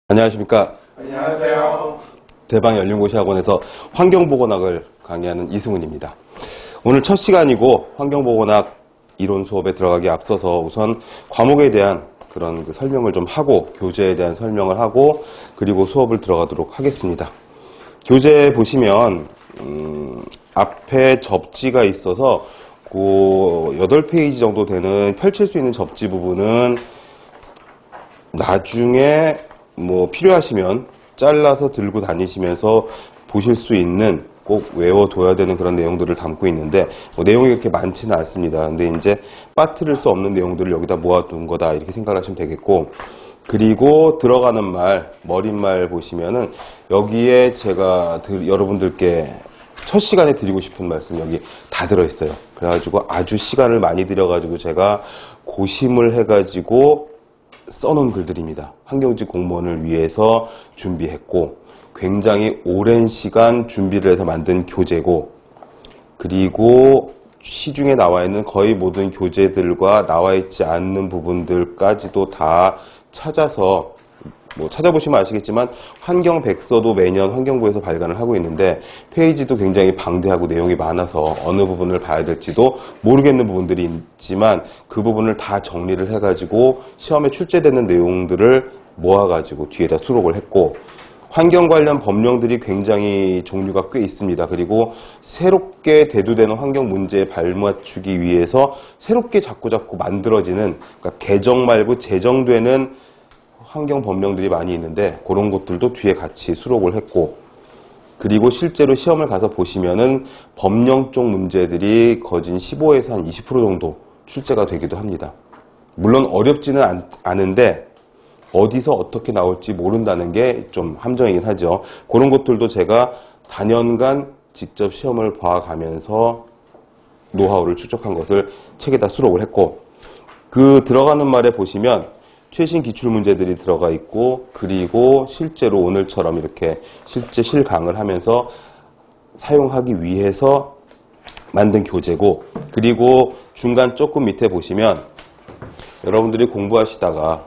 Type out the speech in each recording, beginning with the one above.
안녕하십니까. 안녕하세요. 대방연륜고시학원에서 환경보건학을 강의하는 이승훈입니다. 오늘 첫 시간이고 환경보건학 이론 수업에 들어가기 앞서서 우선 과목에 대한 그런 설명을 좀 하고 교재에 대한 설명을 하고 그리고 수업을 들어가도록 하겠습니다. 교재 보시면 앞에 접지가 있어서 그 8페이지 정도 되는 펼칠 수 있는 접지 부분은 나중에 필요하시면 잘라서 들고 다니시면서 보실 수 있는 꼭 외워둬야 되는 그런 내용들을 담고 있는데 내용이 그렇게 많지는 않습니다. 근데 이제 빠뜨릴 수 없는 내용들을 여기다 모아둔 거다 이렇게 생각하시면 되겠고, 그리고 들어가는 말, 머릿말 보시면은 여기에 제가 여러분들께 첫 시간에 드리고 싶은 말씀 여기 다 들어있어요. 그래가지고 아주 시간을 많이 들여가지고 제가 고심을 해가지고 써놓은 글들입니다. 환경직 공무원을 위해서 준비했고 굉장히 오랜 시간 준비를 해서 만든 교재고, 그리고 시중에 나와 있는 거의 모든 교재들과 나와 있지 않는 부분들까지도 다 찾아서 찾아보시면 아시겠지만 환경백서도 매년 환경부에서 발간을 하고 있는데 페이지도 굉장히 방대하고 내용이 많아서 어느 부분을 봐야 될지도 모르겠는 부분들이 있지만 그 부분을 다 정리를 해가지고 시험에 출제되는 내용들을 모아가지고 뒤에다 수록을 했고, 환경 관련 법령들이 굉장히 종류가 꽤 있습니다. 그리고 새롭게 대두되는 환경 문제에 발맞추기 위해서 새롭게 자꾸 만들어지는, 그러니까 개정 말고 제정되는 환경 법령들이 많이 있는데 그런 것들도 뒤에 같이 수록을 했고, 그리고 실제로 시험을 가서 보시면은 법령 쪽 문제들이 거진 15에서 한 20% 정도 출제가 되기도 합니다. 물론 어렵지는 않은데 어디서 어떻게 나올지 모른다는 게 좀 함정이긴 하죠. 그런 것들도 제가 단연간 직접 시험을 봐가면서 노하우를 추적한 것을 책에다 수록을 했고, 그 들어가는 말에 보시면 최신 기출 문제들이 들어가 있고, 그리고 실제로 오늘처럼 이렇게 실제 실강을 하면서 사용하기 위해서 만든 교재고, 그리고 중간 조금 밑에 보시면 여러분들이 공부하시다가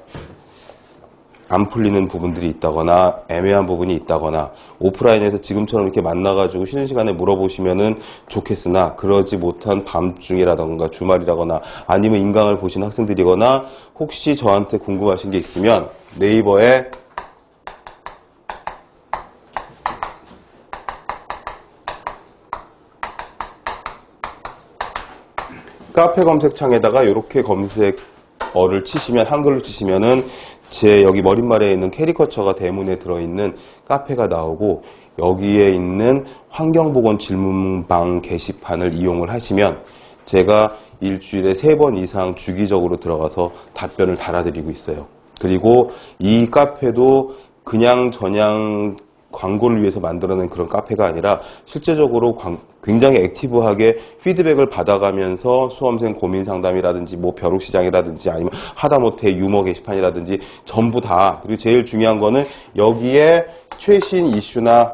안 풀리는 부분들이 있다거나 애매한 부분이 있다거나 오프라인에서 지금처럼 이렇게 만나가지고 쉬는 시간에 물어보시면은 좋겠으나 그러지 못한 밤중이라던가 주말이라거나 아니면 인강을 보시는 학생들이거나 혹시 저한테 궁금하신 게 있으면 네이버에 카페 검색창에다가 이렇게 검색어를 치시면, 한글로 치시면은 제 여기 머릿말에 있는 캐리커처가 대문에 들어있는 카페가 나오고, 여기에 있는 환경보건 질문방 게시판을 이용을 하시면 제가 일주일에 3번 이상 주기적으로 들어가서 답변을 달아드리고 있어요. 그리고 이 카페도 그냥 저냥 광고를 위해서 만들어낸 그런 카페가 아니라 실제적으로 굉장히 액티브하게 피드백을 받아가면서 수험생 고민 상담이라든지 벼룩시장이라든지 아니면 하다못해 유머 게시판이라든지 전부 다, 그리고 제일 중요한 거는 여기에 최신 이슈나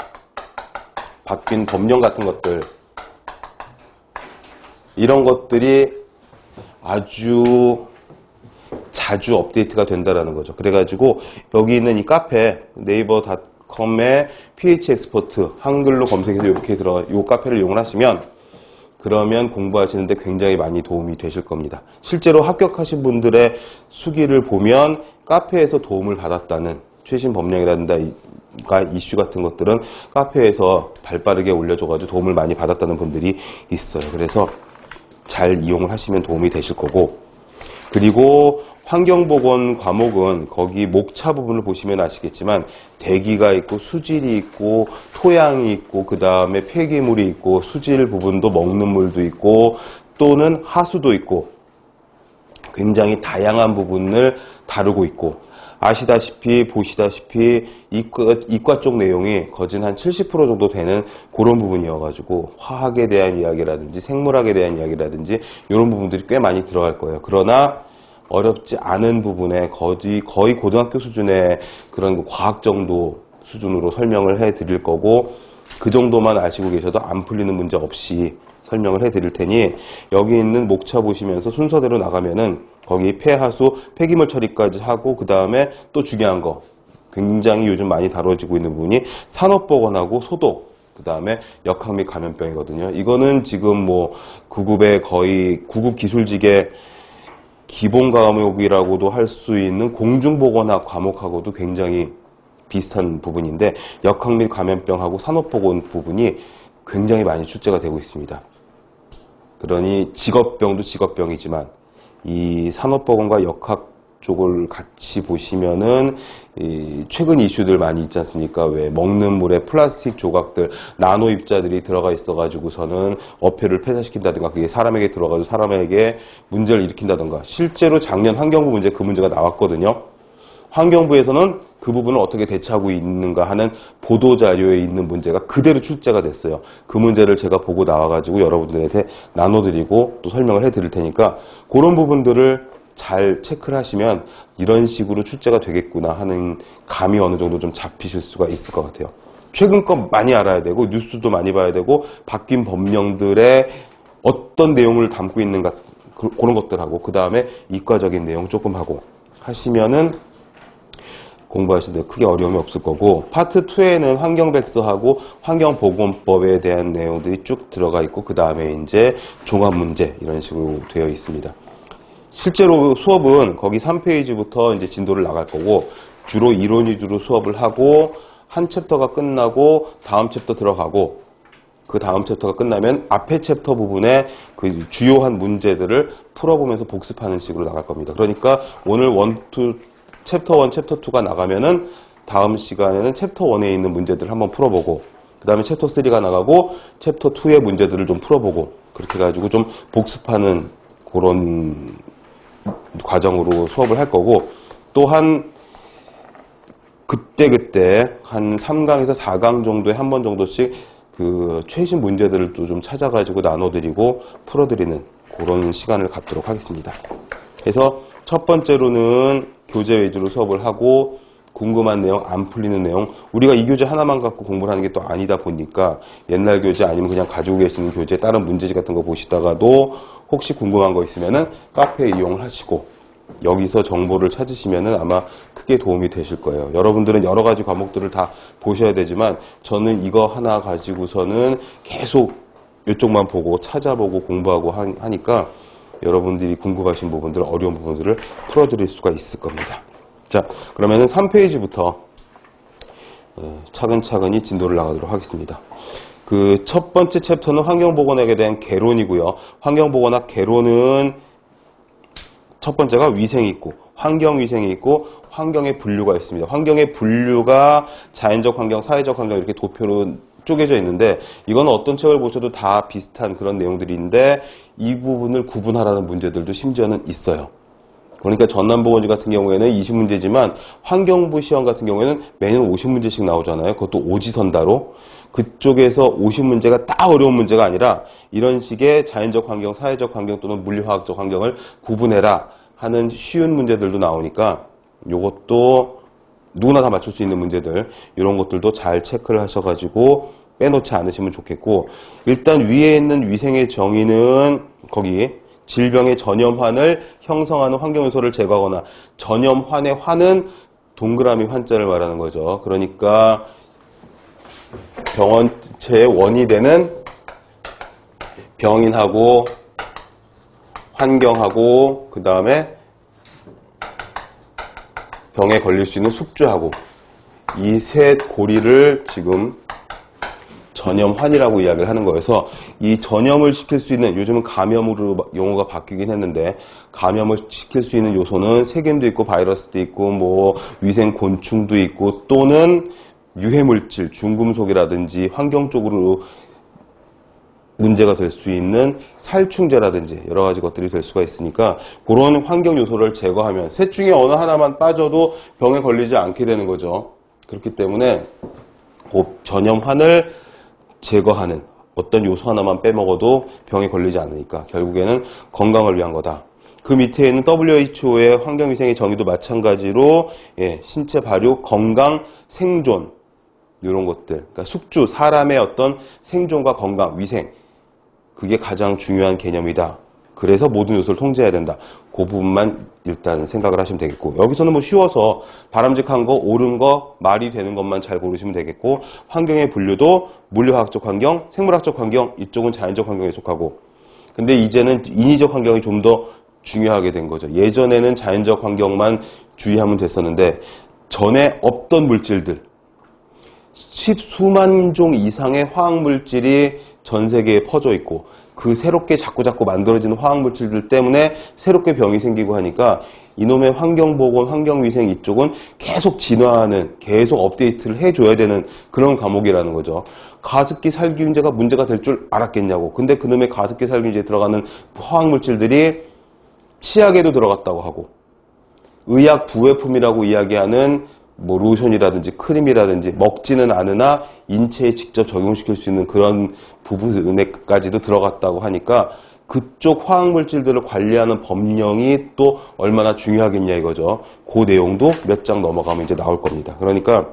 바뀐 법령 같은 것들, 이런 것들이 아주 자주 업데이트가 된다라는 거죠. 그래가지고 여기 있는 이 카페 네이버닷컴의 phexpert 한글로 검색해서 이렇게 이 카페를 이용을 하시면 그러면 공부하시는데 굉장히 많이 도움이 되실 겁니다. 실제로 합격하신 분들의 수기를 보면 카페에서 도움을 받았다는, 최신 법령이라든가 이슈 같은 것들은 카페에서 발빠르게 올려줘가지고 도움을 많이 받았다는 분들이 있어요. 그래서 잘 이용을 하시면 도움이 되실 거고, 그리고 환경보건 과목은 거기 목차 부분을 보시면 아시겠지만 대기가 있고 수질이 있고 토양이 있고 그 다음에 폐기물이 있고 수질 부분도 먹는 물도 있고 또는 하수도 있고 굉장히 다양한 부분을 다루고 있고, 보시다시피 이과 쪽 내용이 거진 한 70% 정도 되는 그런 부분이어가지고 화학에 대한 이야기라든지 생물학에 대한 이야기라든지 이런 부분들이 꽤 많이 들어갈 거예요. 그러나 어렵지 않은 부분에 거의 고등학교 수준의 그런 과학 정도 수준으로 설명을 해 드릴 거고, 그 정도만 아시고 계셔도 안 풀리는 문제 없이 설명을 해 드릴 테니 여기 있는 목차 보시면서 순서대로 나가면은 거기 폐하수 폐기물 처리까지 하고 그 다음에 또 중요한 거 굉장히 요즘 많이 다뤄지고 있는 부분이 산업보건하고 소독, 그 다음에 역학 및 감염병이거든요. 이거는 지금 뭐 9급의 거의 9급 기술직의 기본 과목이라고도 할 수 있는 공중보건학 과목하고도 굉장히 비슷한 부분인데, 역학 및 감염병하고 산업보건 부분이 굉장히 많이 출제가 되고 있습니다. 그러니 직업병도 직업병이지만 이 산업보건과 역학 쪽을 같이 보시면은 최근 이슈들 많이 있지 않습니까? 왜 먹는 물에 플라스틱 조각들, 나노 입자들이 들어가 있어가지고서는 어패를 폐사시킨다든가, 그게 사람에게 들어가서 사람에게 문제를 일으킨다든가. 실제로 작년 환경부 문제 그 문제가 나왔거든요. 환경부에서는 그 부분을 어떻게 대처하고 있는가 하는 보도자료에 있는 문제가 그대로 출제가 됐어요. 그 문제를 제가 보고 나와가지고 여러분들한테 나눠드리고 또 설명을 해드릴 테니까, 그런 부분들을 잘 체크를 하시면 이런 식으로 출제가 되겠구나 하는 감이 어느 정도 좀 잡히실 수가 있을 것 같아요. 최근 거 많이 알아야 되고, 뉴스도 많이 봐야 되고, 바뀐 법령들의 어떤 내용을 담고 있는가, 그런 것들하고, 그 다음에 이과적인 내용 조금 하고 하시면은 공부하시는데 크게 어려움이 없을 거고, 파트 2에는 환경백서하고 환경보건법에 대한 내용들이 쭉 들어가 있고, 그 다음에 이제 종합문제 이런 식으로 되어 있습니다. 실제로 수업은 거기 3페이지부터 이제 진도를 나갈 거고, 주로 이론 위주로 수업을 하고, 한 챕터가 끝나고 다음 챕터 들어가고, 그 다음 챕터가 끝나면 앞에 챕터 부분에 그 주요한 문제들을 풀어보면서 복습하는 식으로 나갈 겁니다. 그러니까 오늘 챕터 1, 챕터 2가 나가면은 다음 시간에는 챕터 1에 있는 문제들을 한번 풀어보고, 그 다음에 챕터 3가 나가고 챕터 2의 문제들을 좀 풀어보고, 그렇게 해가지고 좀 복습하는 그런 과정으로 수업을 할 거고, 또한 그때그때 한 3강에서 4강 정도에 한 번 정도씩 그 최신 문제들을 또 좀 찾아가지고 나눠드리고 풀어드리는 그런 시간을 갖도록 하겠습니다. 그래서 첫 번째로는 교재 위주로 수업을 하고, 궁금한 내용, 안 풀리는 내용, 우리가 이 교재 하나만 갖고 공부를 하는 게 또 아니다 보니까 옛날 교재 아니면 그냥 가지고 계시는 교재 다른 문제집 같은 거 보시다가도 혹시 궁금한 거 있으면은 카페 이용을 하시고, 여기서 정보를 찾으시면은 아마 크게 도움이 되실 거예요. 여러분들은 여러 가지 과목들을 다 보셔야 되지만, 저는 이거 하나 가지고서는 계속 이쪽만 보고 찾아보고 공부하고 하니까 여러분들이 궁금하신 부분들, 어려운 부분들을 풀어드릴 수가 있을 겁니다. 자, 그러면은 3페이지부터 차근차근히 진도를 나가도록 하겠습니다. 그 첫 번째 챕터는 환경보건학에 대한 개론이고요. 환경보건학 개론은 첫 번째가 위생이 있고, 환경위생이 있고, 환경의 분류가 있습니다. 환경의 분류가 자연적 환경, 사회적 환경 이렇게 도표로 쪼개져 있는데, 이건 어떤 책을 보셔도 다 비슷한 그런 내용들인데, 이 부분을 구분하라는 문제들도 심지어는 있어요. 그러니까 전남보건지 같은 경우에는 20문제지만 환경부 시험 같은 경우에는 매년 50문제씩 나오잖아요. 그것도 오지선다로. 그쪽에서 50문제가 다 어려운 문제가 아니라 이런 식의 자연적 환경, 사회적 환경 또는 물리화학적 환경을 구분해라 하는 쉬운 문제들도 나오니까, 요것도 누구나 다 맞출 수 있는 문제들, 이런 것들도 잘 체크를 하셔가지고 빼놓지 않으시면 좋겠고, 일단 위에 있는 위생의 정의는 거기 질병의 전염환을 형성하는 환경요소를 제거하거나, 전염환의 환은 동그라미 환자를 말하는 거죠. 그러니까 병원체의 원이 되는 병인하고 환경하고, 그 다음에 병에 걸릴 수 있는 숙주하고, 이 셋 고리를 지금 전염환이라고 이야기를 하는 거여서, 이 전염을 시킬 수 있는, 요즘은 감염으로 용어가 바뀌긴 했는데, 감염을 시킬 수 있는 요소는 세균도 있고 바이러스도 있고 뭐 위생 곤충도 있고, 또는 유해물질, 중금속이라든지 환경 쪽으로 문제가 될 수 있는 살충제라든지 여러 가지 것들이 될 수가 있으니까, 그런 환경 요소를 제거하면 셋 중에 어느 하나만 빠져도 병에 걸리지 않게 되는 거죠. 그렇기 때문에 그 전염환을 제거하는 어떤 요소 하나만 빼먹어도 병에 걸리지 않으니까 결국에는 건강을 위한 거다. 그 밑에 있는 WHO의 환경위생의 정의도 마찬가지로, 신체 발육, 건강, 생존, 이런 것들, 그러니까 숙주, 사람의 어떤 생존과 건강, 위생, 그게 가장 중요한 개념이다. 그래서 모든 요소를 통제해야 된다. 그 부분만 일단 생각을 하시면 되겠고, 여기서는 뭐 쉬워서 바람직한 거, 옳은 거, 말이 되는 것만 잘 고르시면 되겠고, 환경의 분류도 물리화학적 환경, 생물학적 환경, 이쪽은 자연적 환경에 속하고, 근데 이제는 인위적 환경이 좀 더 중요하게 된 거죠. 예전에는 자연적 환경만 주의하면 됐었는데, 전에 없던 물질들, 십수만 종 이상의 화학물질이 전 세계에 퍼져 있고, 그 새롭게 자꾸자꾸 만들어지는 화학물질들 때문에 새롭게 병이 생기고 하니까 이놈의 환경보건, 환경위생 이쪽은 계속 진화하는, 계속 업데이트를 해줘야 되는 그런 과목이라는 거죠. 가습기 살균제가 문제가 될 줄 알았겠냐고. 근데 그놈의 가습기 살균제에 들어가는 화학물질들이 치약에도 들어갔다고 하고, 의약 부외품이라고 이야기하는 뭐 로션이라든지 크림이라든지 먹지는 않으나 인체에 직접 적용시킬 수 있는 그런 부분에까지도 들어갔다고 하니까 그쪽 화학물질들을 관리하는 법령이 또 얼마나 중요하겠냐 이거죠. 그 내용도 몇 장 넘어가면 이제 나올 겁니다. 그러니까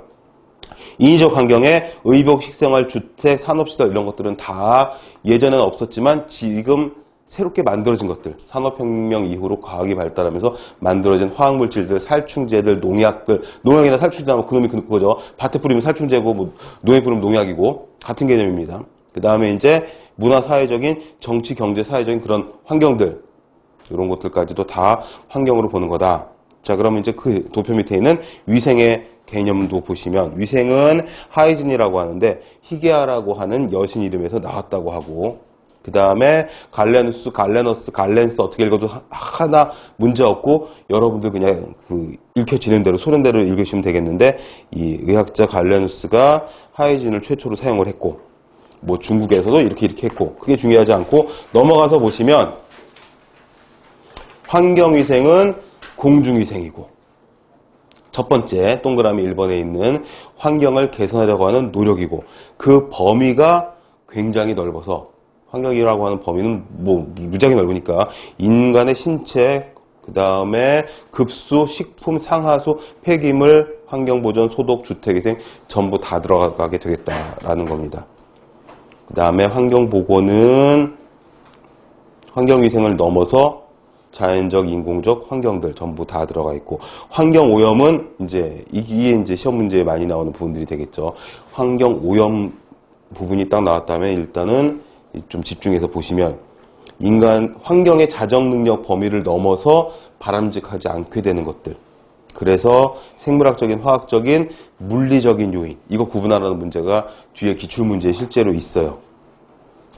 인위적 환경에 의복, 식생활, 주택, 산업시설 이런 것들은 다 예전에는 없었지만 지금 새롭게 만들어진 것들, 산업혁명 이후로 과학이 발달하면서 만들어진 화학물질들, 살충제들, 농약들, 농약이나 살충제나 그놈이 그거죠. 밭에 뿌리면 살충제고, 뭐 농에 뿌리면 농약이고, 같은 개념입니다. 그 다음에 이제 문화사회적인, 정치, 경제, 사회적인 그런 환경들, 이런 것들까지도 다 환경으로 보는 거다. 자, 그러면 이제 그 도표 밑에 있는 위생의 개념도 보시면, 위생은 하이진이라고 하는데, 희게아라고 하는 여신 이름에서 나왔다고 하고, 그 다음에 갈레누스, 갈레너스, 갈렌스 어떻게 읽어도 하나 문제 없고 여러분들 그냥 그 읽혀지는 대로 소련대로 읽으시면 되겠는데, 이 의학자 갈레누스가 하이진을 최초로 사용을 했고, 뭐 중국에서도 이렇게 했고, 그게 중요하지 않고 넘어가서 보시면 환경위생은 공중위생이고, 첫 번째 동그라미 1번에 있는 환경을 개선하려고 하는 노력이고, 그 범위가 굉장히 넓어서, 환경이라고 하는 범위는 뭐 무지하게 넓으니까 인간의 신체, 그 다음에 급수, 식품, 상하수, 폐기물, 환경보전, 소독, 주택위생 전부 다 들어가게 되겠다라는 겁니다. 그 다음에 환경보건은 환경위생을 넘어서 자연적, 인공적 환경들 전부 다 들어가 있고, 환경오염은 이제 이게 이제 시험 문제에 많이 나오는 부분들이 되겠죠. 환경오염 부분이 딱 나왔다면 일단은 좀 집중해서 보시면 인간 환경의 자정 능력 범위를 넘어서 바람직하지 않게 되는 것들, 그래서 생물학적인, 화학적인, 물리적인 요인, 이거 구분하라는 문제가 뒤에 기출문제에 실제로 있어요.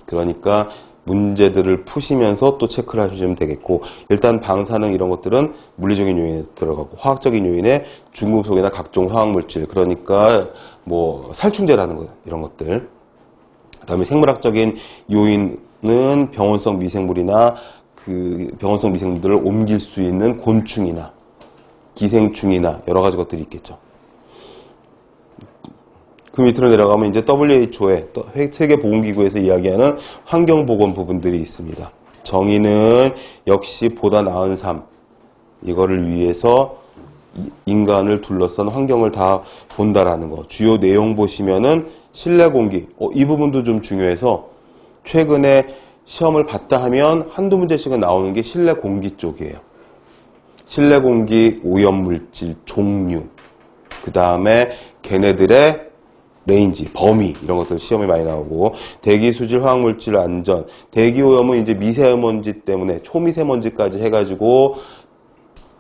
그러니까 문제들을 푸시면서 또 체크를 하시면 되겠고, 일단 방사능 이런 것들은 물리적인 요인에 들어가고, 화학적인 요인에 중금속이나 각종 화학물질, 그러니까 뭐 살충제라는 것, 이런 것들. 그 다음에 생물학적인 요인은 병원성 미생물이나 그 병원성 미생물들을 옮길 수 있는 곤충이나 기생충이나 여러 가지 것들이 있겠죠. 그 밑으로 내려가면 이제 WHO의 세계보건기구에서 이야기하는 환경보건 부분들이 있습니다. 정의는 역시 보다 나은 삶, 이거를 위해서 인간을 둘러싼 환경을 다 본다라는 거. 주요 내용 보시면은 실내 공기, 이 부분도 좀 중요해서 최근에 시험을 봤다 하면 한두 문제씩은 나오는 게 실내 공기 쪽이에요. 실내 공기 오염물질 종류, 그 다음에 걔네들의 레인지, 범위, 이런 것들 시험에 많이 나오고, 대기 수질 화학물질 안전, 대기 오염은 이제 미세먼지 때문에 초미세먼지까지 해가지고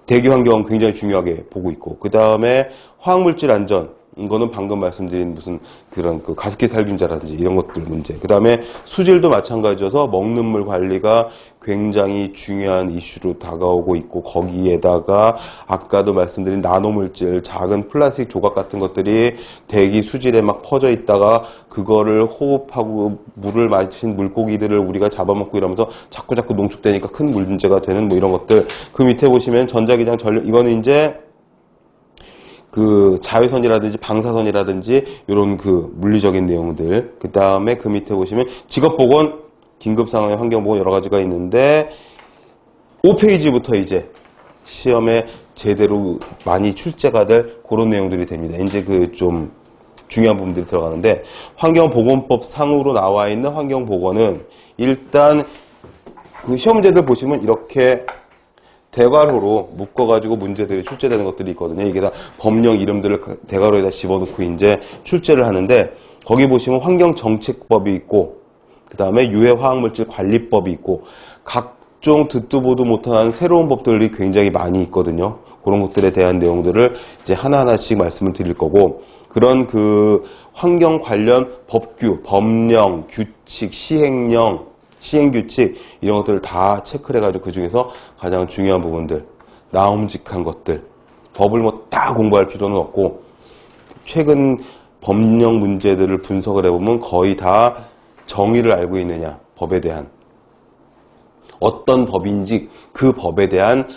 대기 환경은 굉장히 중요하게 보고 있고, 그 다음에 화학물질 안전, 이거는 방금 말씀드린 무슨 그런 그 가습기 살균제라든지 이런 것들 문제. 그 다음에 수질도 마찬가지여서 먹는 물 관리가 굉장히 중요한 이슈로 다가오고 있고, 거기에다가 아까도 말씀드린 나노물질, 작은 플라스틱 조각 같은 것들이 대기 수질에 막 퍼져 있다가 그거를 호흡하고 물을 마신 물고기들을 우리가 잡아먹고 이러면서 자꾸자꾸 농축되니까 큰 문제가 되는 뭐 이런 것들. 그 밑에 보시면 전자기장 전력, 이거는 이제 그 자외선이라든지 방사선이라든지 이런 그 물리적인 내용들. 그 다음에 그 밑에 보시면 직업보건, 긴급상황의 환경보건 여러 가지가 있는데 5페이지부터 이제 시험에 제대로 많이 출제가 될 그런 내용들이 됩니다. 이제 그 좀 중요한 부분들이 들어가는데, 환경보건법 상으로 나와 있는 환경보건은 일단 그 시험 문제들 보시면 이렇게 대괄호로 묶어가지고 문제들이 출제되는 것들이 있거든요. 이게 다 법령 이름들을 대괄호에다 집어넣고 이제 출제를 하는데, 거기 보시면 환경정책법이 있고, 그 다음에 유해화학물질 관리법이 있고, 각종 듣도 보도 못한 새로운 법들이 굉장히 많이 있거든요. 그런 것들에 대한 내용들을 이제 하나하나씩 말씀을 드릴 거고, 그런 그 환경 관련 법규, 법령, 규칙, 시행령, 시행규칙 이런 것들을 다 체크를 해가지고 그 중에서 가장 중요한 부분들, 나움직한 것들, 법을 뭐 다 공부할 필요는 없고 최근 법령 문제들을 분석을 해보면 거의 다 정의를 알고 있느냐, 법에 대한 어떤 법인지 그 법에 대한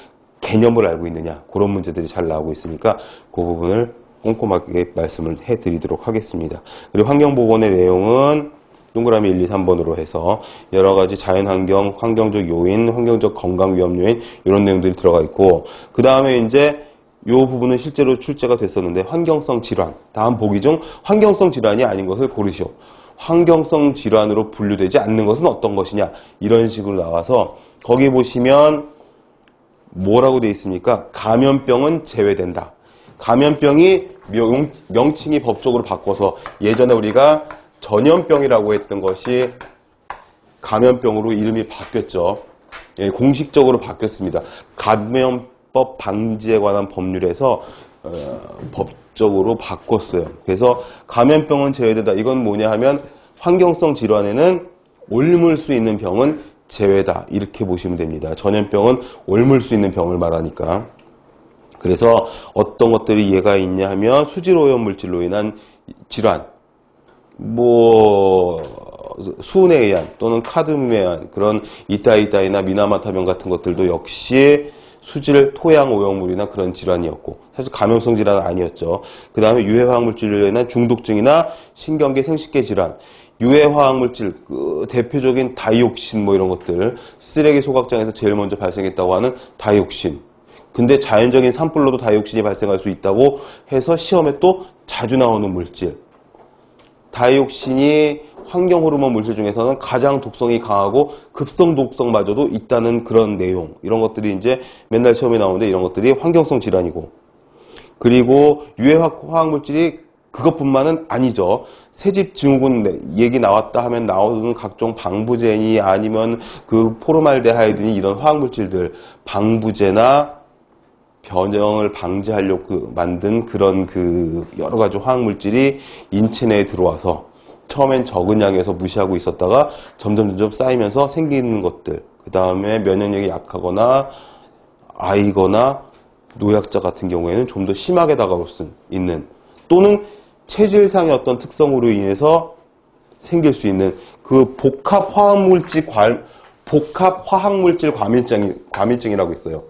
개념을 알고 있느냐, 그런 문제들이 잘 나오고 있으니까 그 부분을 꼼꼼하게 말씀을 해드리도록 하겠습니다. 그리고 환경보건의 내용은 동그라미 1, 2, 3번으로 해서 여러 가지 자연환경, 환경적 요인, 환경적 건강 위험 요인 이런 내용들이 들어가 있고, 그 다음에 이제 이 부분은 실제로 출제가 됐었는데 환경성 질환, 다음 보기 중 환경성 질환이 아닌 것을 고르시오. 환경성 질환으로 분류되지 않는 것은 어떤 것이냐, 이런 식으로 나와서 거기 보시면 뭐라고 되어 있습니까? 감염병은 제외된다. 감염병이 명칭이 법적으로 바꿔서 예전에 우리가 전염병이라고 했던 것이 감염병으로 이름이 바뀌었죠. 예, 공식적으로 바뀌었습니다. 감염법 방지에 관한 법률에서 법적으로 바꿨어요. 그래서 감염병은 제외되다. 이건 뭐냐 하면 환경성 질환에는 옮을 수 있는 병은 제외다. 이렇게 보시면 됩니다. 전염병은 옮을 수 있는 병을 말하니까. 그래서 어떤 것들이 이해가 있냐 하면 수질오염 물질로 인한 질환, 뭐 수은에 의한 또는 카드뮴에 의한 그런 이타이타이나 미나마타병 같은 것들도 역시 수질, 토양 오염물이나 그런 질환이었고, 사실 감염성 질환은 아니었죠. 그 다음에 유해화학물질로 인한 중독증이나 신경계 생식계 질환, 유해화학물질, 그 대표적인 다이옥신 뭐 이런 것들, 쓰레기 소각장에서 제일 먼저 발생했다고 하는 다이옥신. 근데 자연적인 산불로도 다이옥신이 발생할 수 있다고 해서 시험에 또 자주 나오는 물질. 다이옥신이 환경 호르몬 물질 중에서는 가장 독성이 강하고 급성 독성마저도 있다는 그런 내용. 이런 것들이 이제 맨날 시험에 나오는데 이런 것들이 환경성 질환이고. 그리고 유해화학 물질이 그것뿐만은 아니죠. 새집 증후군 얘기 나왔다 하면 나오는 각종 방부제니 아니면 그 포르말데하이드니 이런 화학물질들, 방부제나 변형을 방지하려고 만든 그런 그 여러 가지 화학물질이 인체 내에 들어와서 처음엔 적은 양에서 무시하고 있었다가 점점 쌓이면서 생기는 것들, 그 다음에 면역력이 약하거나 아이거나 노약자 같은 경우에는 좀 더 심하게 다가올 수 있는, 또는 체질상의 어떤 특성으로 인해서 생길 수 있는 그 복합 화학물질 과민증이라고 있어요.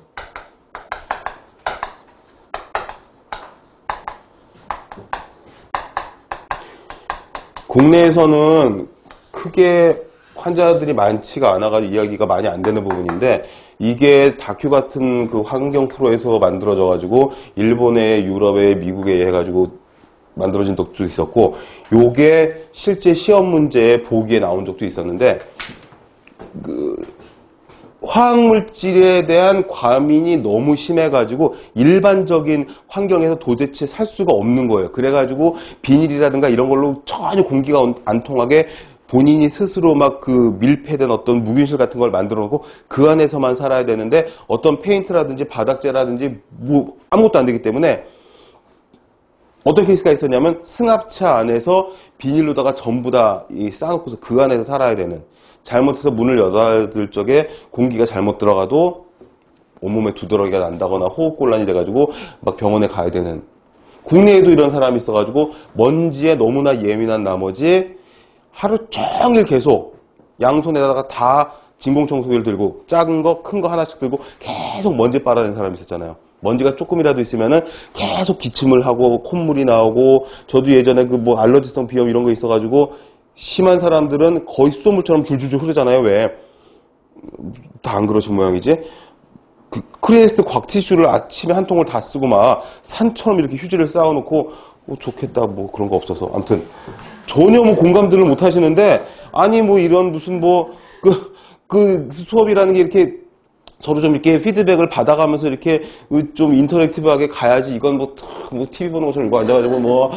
국내에서는 크게 환자들이 많지가 않아가지고 이야기가 많이 안 되는 부분인데, 이게 다큐 같은 그 환경 프로에서 만들어져가지고 일본에, 유럽에, 미국에 해가지고 만들어진 적도 있었고, 요게 실제 시험 문제에 보기에 나온 적도 있었는데, 그 화학물질에 대한 과민이 너무 심해가지고 일반적인 환경에서 도대체 살 수가 없는 거예요. 그래가지고 비닐이라든가 이런 걸로 전혀 공기가 안 통하게 본인이 스스로 막 그 밀폐된 어떤 무균실 같은 걸 만들어 놓고 그 안에서만 살아야 되는데, 어떤 페인트라든지 바닥재라든지 뭐 아무것도 안 되기 때문에 어떤 케이스가 있었냐면 승합차 안에서 비닐로다가 전부 다 쌓아놓고서 그 안에서 살아야 되는, 잘못해서 문을 여닫을 적에 공기가 잘못 들어가도 온몸에 두드러기가 난다거나 호흡곤란이 돼가지고 막 병원에 가야 되는, 국내에도 이런 사람이 있어가지고 먼지에 너무나 예민한 나머지 하루 종일 계속 양손에다가 다 진공청소기를 들고 작은 거 큰 거 하나씩 들고 계속 먼지 빨아낸 사람이 있었잖아요. 먼지가 조금이라도 있으면은 계속 기침을 하고 콧물이 나오고, 저도 예전에 그 뭐 알러지성 비염 이런 거 있어가지고 심한 사람들은 거의 수돗물처럼 줄줄줄 흐르잖아요. 왜? 다 안 그러신 모양이지? 그 크리에스트 곽티슈를 아침에 한 통을 다 쓰고 막 산처럼 이렇게 휴지를 쌓아놓고 좋겠다 뭐 그런 거 없어서, 아무튼 전혀 뭐 공감들을 못 하시는데, 아니 뭐 이런 무슨 뭐 그 수업이라는 게 이렇게 서로 좀 이렇게 피드백을 받아가면서 이렇게 좀 인터랙티브하게 가야지. 이건 뭐 TV 보는 것처럼 이거 앉아가지고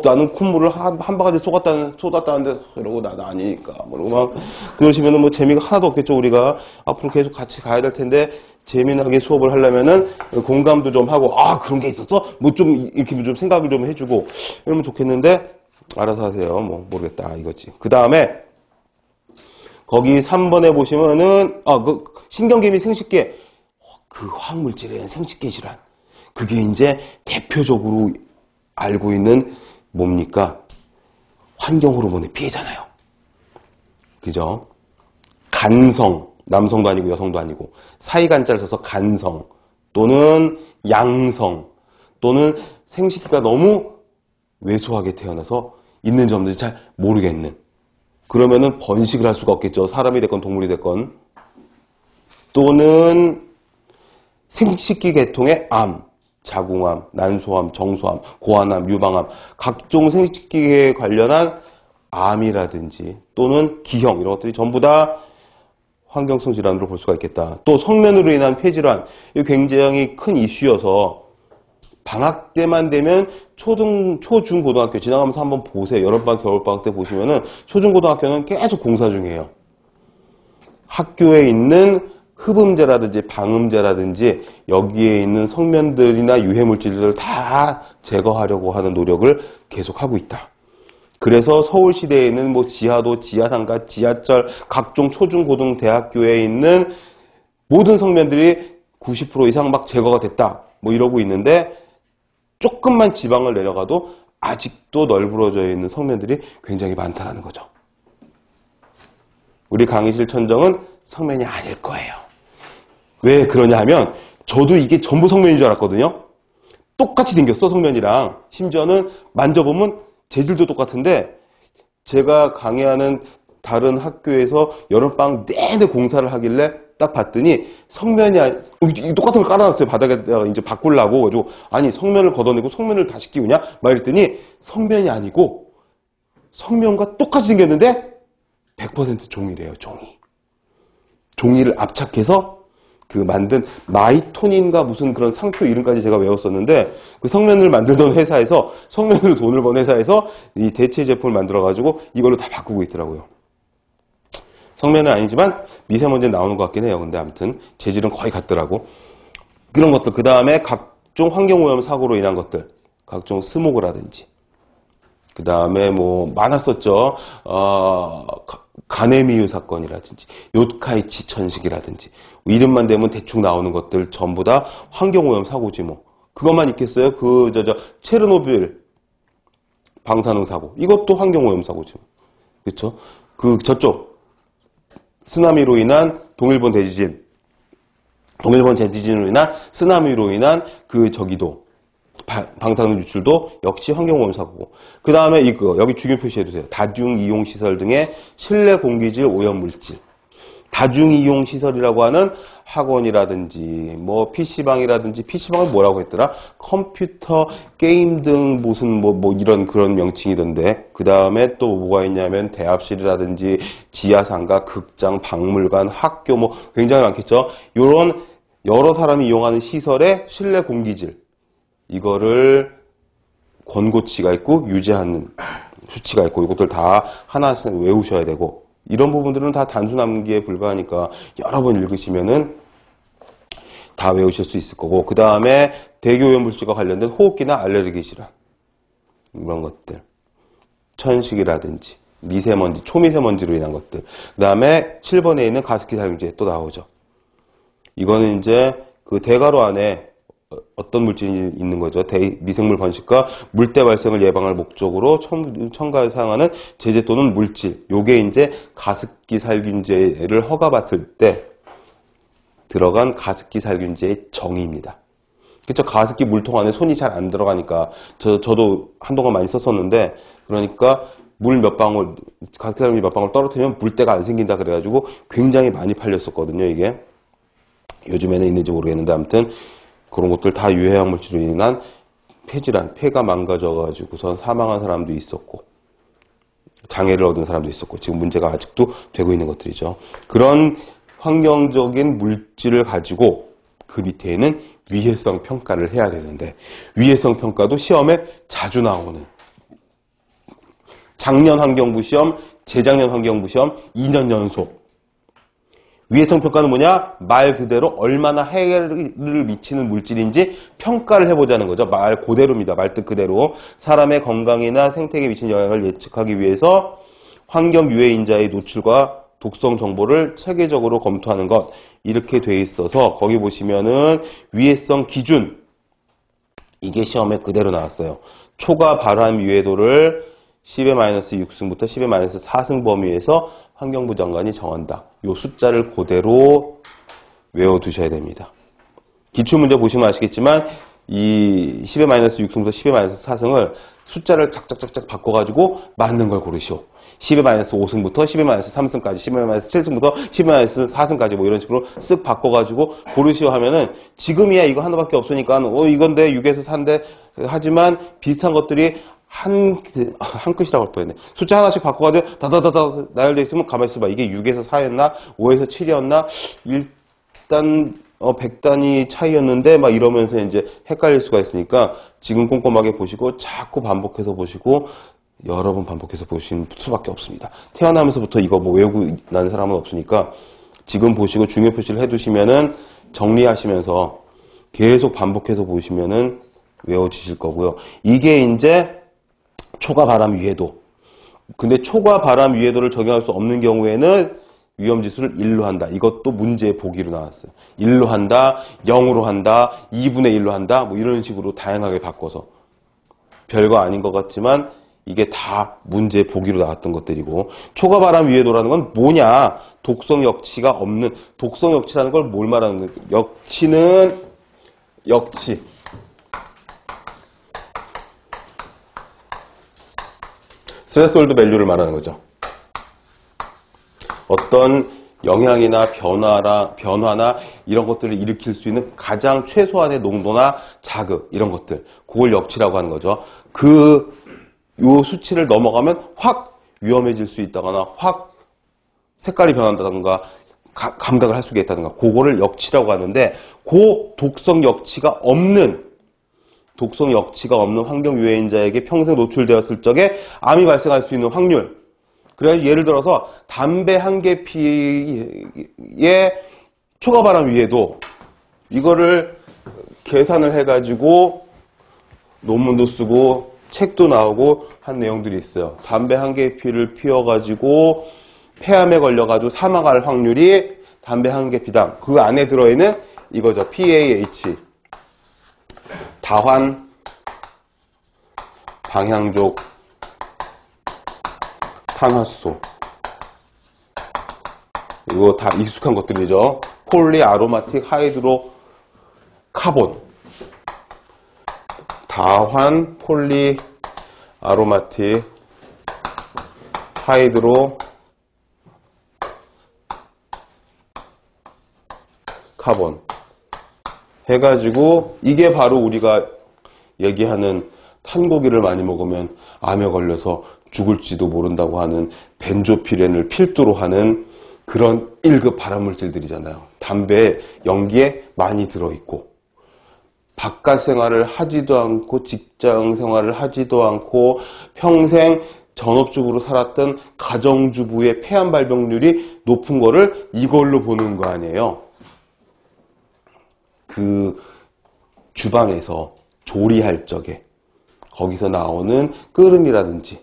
나는 콧물을 한 바가지 쏟았다는데 이러고 나는 아니니까. 이러고 막 그러시면은 뭐 재미가 하나도 없겠죠. 우리가 앞으로 계속 같이 가야 될 텐데 재미나게 수업을 하려면은 공감도 좀 하고 그런 게 있었어? 뭐 좀 이렇게 좀 생각을 좀 해주고 이러면 좋겠는데 알아서 하세요. 뭐 모르겠다 이거지. 그 다음에 거기 3번에 보시면은 그 신경계미 생식계 그 화학물질의 생식계 질환 그게 이제 대표적으로 알고 있는 뭡니까? 환경 호르몬의 피해잖아요. 그죠? 간성 남성도 아니고 여성도 아니고 사이간자를 써서 간성 또는 양성 또는 생식기가 너무 왜소하게 태어나서 있는 점들이 잘 모르겠는 그러면은 번식을 할 수가 없겠죠. 사람이 됐건 동물이 됐건 또는 생식기 계통의 암, 자궁암, 난소암, 정소암, 고환암, 유방암 각종 생식기에 관련한 암이라든지 또는 기형 이런 것들이 전부 다 환경성 질환으로 볼 수가 있겠다. 또 성면으로 인한 폐질환 이거 굉장히 큰 이슈여서 방학 때만 되면 초, 중, 고등학교 지나가면서 한번 보세요. 여름방학, 겨울방학 때 보시면은 초중고등학교는 계속 공사 중이에요. 학교에 있는 흡음제라든지 방음제라든지 여기에 있는 성면들이나 유해물질들을 다 제거하려고 하는 노력을 계속하고 있다. 그래서 서울시대에 있는 뭐 지하도, 지하상가, 지하철, 각종 초중고등 대학교에 있는 모든 성면들이 90% 이상 막 제거가 됐다. 뭐 이러고 있는데 조금만 지방을 내려가도 아직도 널브러져 있는 성면들이 굉장히 많다는 거죠. 우리 강의실 천정은 성면이 아닐 거예요. 왜 그러냐 하면 저도 이게 전부 성면인 줄 알았거든요. 똑같이 생겼어 성면이랑. 심지어는 만져보면 재질도 똑같은데 제가 강의하는 다른 학교에서 여름방학 내내 공사를 하길래 딱 봤더니 성면이 똑같은 걸 깔아놨어요. 바닥에다가 이제 바꾸려고. 그래가지고 아니 성면을 걷어내고 성면을 다시 끼우냐? 막 이랬더니 성면이 아니고 성면과 똑같이 생겼는데 100% 종이래요. 종이를 압착해서 그 만든 마이토닌가 무슨 그런 상표 이름까지 제가 외웠었는데 그 성면을 만들던 회사에서 성면으로 돈을 번 회사에서 이 대체 제품을 만들어가지고 이걸로 다 바꾸고 있더라고요. 성면은 아니지만 미세먼지는 나오는 것 같긴 해요. 근데 아무튼 재질은 거의 같더라고. 그런 것들. 그 다음에 각종 환경오염 사고로 인한 것들. 각종 스모그라든지. 그 다음에 뭐 많았었죠. 가네미유 사건이라든지 요카이치 천식이라든지 이름만 대면 대충 나오는 것들 전부 다 환경오염 사고지 뭐. 그것만 있겠어요? 체르노빌 방사능 사고. 이것도 환경오염 사고지 뭐. 그렇죠? 저쪽 쓰나미로 인한 동일본 대지진으로 인한 쓰나미로 인한 방사능 유출도 역시 환경오염 사고고. 그 다음에 여기 중요 표시해두세요. 다중이용시설 등의 실내 공기질 오염물질. 다중이용시설이라고 하는 학원이라든지 뭐 PC방이라든지 PC방은 뭐라고 했더라? 컴퓨터 게임 등 무슨 뭐 이런 그런 명칭이던데. 그 다음에 또 뭐가 있냐면 대합실이라든지 지하상가, 극장, 박물관, 학교 뭐 굉장히 많겠죠. 요런 여러 사람이 이용하는 시설의 실내 공기질 이거를 권고치가 있고 유지하는 수치가 있고 이것들 다 하나씩 외우셔야 되고 이런 부분들은 다 단순 암기에 불과하니까 여러 번 읽으시면은 다 외우실 수 있을 거고 그 다음에 대기오염물질과 관련된 호흡기나 알레르기 질환 이런 것들 천식이라든지 미세먼지, 초미세먼지로 인한 것들 그 다음에 7번에 있는 가습기 살균제 또 나오죠. 이거는 이제 그 대가로 안에 어떤 물질이 있는 거죠. 미생물 번식과 물때 발생을 예방할 목적으로 첨가에 사용하는 제재 또는 물질. 요게 이제 가습기 살균제를 허가받을 때 들어간 가습기 살균제의 정의입니다. 그쵸? 가습기 물통 안에 손이 잘 안 들어가니까 저도 한동안 많이 썼었는데 그러니까 가습기 살균제 몇 방울 떨어뜨리면 물때가 안 생긴다 그래가지고 굉장히 많이 팔렸었거든요. 이게 요즘에는 있는지 모르겠는데 아무튼 그런 것들 다 유해학 물질로 인한 폐질환, 폐가 망가져가지고선 사망한 사람도 있었고 장애를 얻은 사람도 있었고 지금 문제가 아직도 되고 있는 것들이죠. 그런 환경적인 물질을 가지고 그 밑에는 위해성 평가를 해야 되는데 위해성 평가도 시험에 자주 나오는 작년 환경부 시험, 재작년 환경부 시험 2년 연속. 위해성 평가는 뭐냐? 말 그대로 얼마나 해를 미치는 물질인지 평가를 해보자는 거죠. 말 그대로입니다. 말뜻 그대로. 사람의 건강이나 생태계에 미치는 영향을 예측하기 위해서 환경 유해인자의 노출과 독성 정보를 체계적으로 검토하는 것. 이렇게 돼 있어서 거기 보시면은 위해성 기준. 이게 시험에 그대로 나왔어요. 초과 발암 유해도를 10의 마이너스 6승부터 10의 마이너스 4승 범위에서 환경부 장관이 정한다. 요 숫자를 그대로 외워두셔야 됩니다. 기출문제 보시면 아시겠지만 이 10의 마이너스 6승부터 10의 마이너스 4승을 숫자를 작작작작 바꿔가지고 맞는 걸 고르시오. 10의 마이너스 5승부터 10의 마이너스 3승까지 10의 마이너스 7승부터 10의 마이너스 4승까지 뭐 이런 식으로 쓱 바꿔가지고 고르시오 하면은 지금이야 이거 하나밖에 없으니까 이건데 6에서 4인데 하지만 비슷한 것들이 한 끗이라고 할 뻔했네. 숫자 하나씩 바꿔가지고 다다다다 나열되어 있으면 가만히 있어봐. 이게 6에서 4였나? 5에서 7이었나? 일단 100단위 차이였는데 막 이러면서 이제 헷갈릴 수가 있으니까 지금 꼼꼼하게 보시고 자꾸 반복해서 보시고 여러 번 반복해서 보시는 수밖에 없습니다. 태어나면서부터 이거 뭐 외우고 난 사람은 없으니까 지금 보시고 중요 표시를 해두시면은 정리하시면서 계속 반복해서 보시면은 외워지실 거고요. 이게 이제 초과 발암 유해도. 근데 초과 발암 유해도를 적용할 수 없는 경우에는 위험지수를 1로 한다. 이것도 문제의 보기로 나왔어요. 1로 한다, 0으로 한다, 2분의 1로 한다. 뭐 이런 식으로 다양하게 바꿔서. 별거 아닌 것 같지만 이게 다 문제의 보기로 나왔던 것들이고 초과 발암 유해도라는 건 뭐냐? 독성 역치가 없는 독성 역치라는 걸 뭘 말하는 거예요? 역치는 역치. 스레스홀드 밸류를 말하는 거죠. 어떤 영향이나 변화나 이런 것들을 일으킬 수 있는 가장 최소한의 농도나 자극 이런 것들 그걸 역치라고 하는 거죠. 요 수치를 넘어가면 확 위험해질 수 있다거나 확 색깔이 변한다든가 감각을 할 수가 있다든가 그거를 역치라고 하는데 그 독성 역치가 없는 환경 유해인자에게 평생 노출되었을 적에 암이 발생할 수 있는 확률. 그래서 예를 들어서 담배 한 개 피의 초과 발암 유해도 이거를 계산을 해가지고 논문도 쓰고 책도 나오고 한 내용들이 있어요. 담배 한 개 피를 피워가지고 폐암에 걸려가지고 사망할 확률이 담배 한 개 피당 그 안에 들어있는 이거죠. PAH. 다환, 방향족, 탄화수소. 이거 다 익숙한 것들이죠. 폴리아로마틱 하이드로 카본. 다환, 폴리아로마틱 하이드로 카본. 해가지고 이게 바로 우리가 얘기하는 탄고기를 많이 먹으면 암에 걸려서 죽을지도 모른다고 하는 벤조피렌을 필두로 하는 그런 1급 발암물질들이잖아요. 담배에 연기에 많이 들어있고 바깥 생활을 하지도 않고 직장 생활을 하지도 않고 평생 전업주부로 살았던 가정주부의 폐암 발병률이 높은 거를 이걸로 보는 거 아니에요. 그 주방에서 조리할 적에 거기서 나오는 끓음이라든지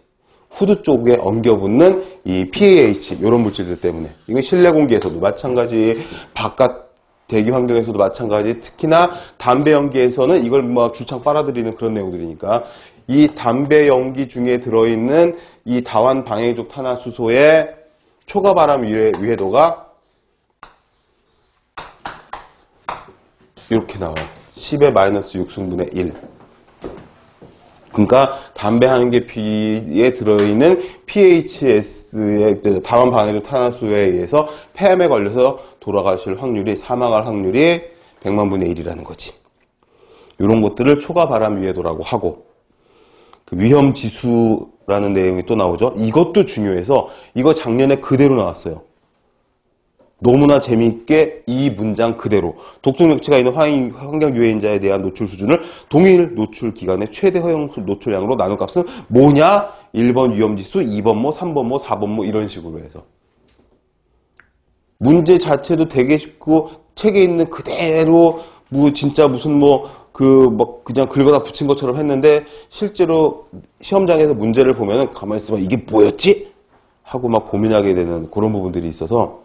후드 쪽에 엉겨붙는 이 PAH 이런 물질들 때문에 이건 실내 공기에서도 마찬가지 바깥 대기 환경에서도 마찬가지 특히나 담배 연기에서는 이걸 막 줄창 빨아들이는 그런 내용들이니까 이 담배 연기 중에 들어있는 이 다환 방해족 탄화수소의 초과 발암 유해도가 이렇게 나와요. 10의 마이너스 6승분의 1. 그러니까 담배 한 개 피에 들어있는 PHS의 다환 방해족 탄화수소에 의해서 폐암에 걸려서 돌아가실 확률이 사망할 확률이 100만 분의 1이라는 거지. 이런 것들을 초과 발암 유해도라고 하고 그 위험 지수 라는 내용이 또 나오죠. 이것도 중요해서 이거 작년에 그대로 나왔어요. 너무나 재미있게 이 문장 그대로 독성력치가 있는 환경 유해인자에 대한 노출 수준을 동일 노출 기간의 최대 허용 노출량으로 나눈 값은 뭐냐? 1번 위험지수, 2번 뭐, 3번 뭐, 4번 뭐 이런 식으로 해서 문제 자체도 되게 쉽고 책에 있는 그대로 뭐 진짜 무슨 뭐 그냥 긁어다 붙인 것처럼 했는데 실제로 시험장에서 문제를 보면은 가만히 있으면 이게 뭐였지? 하고 막 고민하게 되는 그런 부분들이 있어서